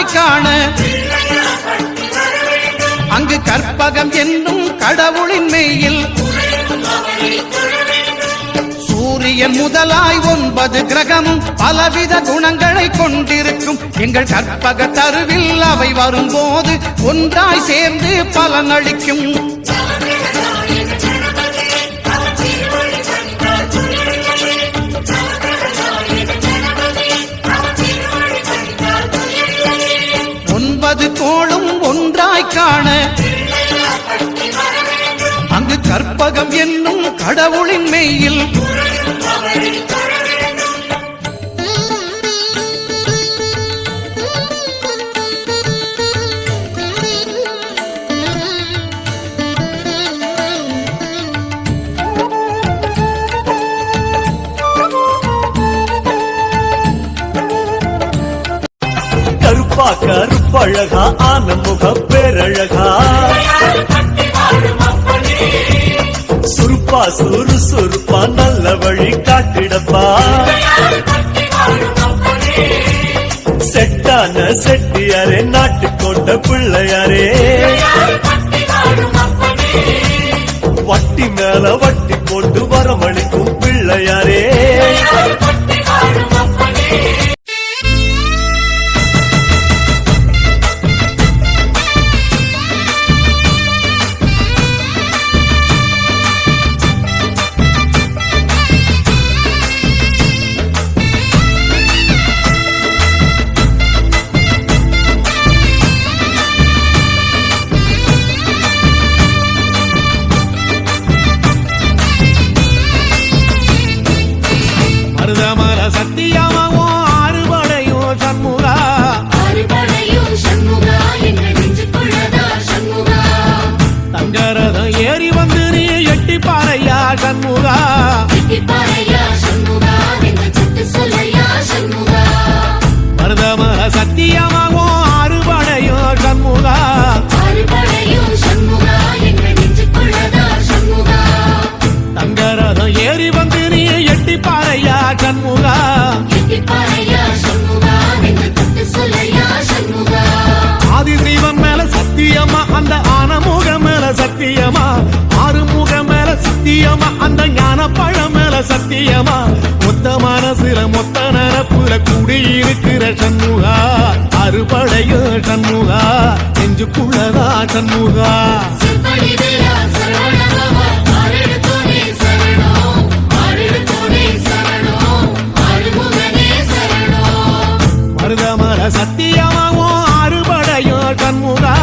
ஒன்றாய் காண அங்கு கற்பகம் என்னும் கடவுளின் மெய்யில் சூரியன் முதலாய் 9 கிரகமும் பலவித குணங்களை கொண்டிருக்கும் எங்கள் கற்பக தருவில் அவை வரும்போது ஒன்றாய் சேர்ந்து பலனளிக்கும். கோளும் ஒன்றாய் காண அங்கு கற்பகம் என்னும் கடவுளின் மெய்யில் கருப்பழகா ஆனமுக பேரழகா சுருப்பா சுறுசுறுப்பா நல்ல வழி காட்டிடப்பா செட்டான செட்டியாரே நாட்டுக்கோட்ட பிள்ளையாரே வட்டி மேல வட்டி போட்டு வரமளிக்கும் பிள்ளையாரே மருதமர சத்தியமாகும் அறுபடையோ சண்முகா தங்கரதம் ஏறி வந்து நீ எட்டி பாறையா சண்முகா ஆதிசிவன் மேல சத்தியமா அந்த ஆனமுகம் மேல சத்தியமா ஆறுமுகம் மேல சத்தியமா அந்த ஞான பழம் மேல சத்தியமா மொத்த மனசுல மொத்த நரப்புல குடியிருக்கிற சண்முகா அறுபடையோ சண்முகா நெஞ்சுக்குள்ளதா சண்முகா மருதமர சத்தியமாவும் அறுபடையோ சண்முகா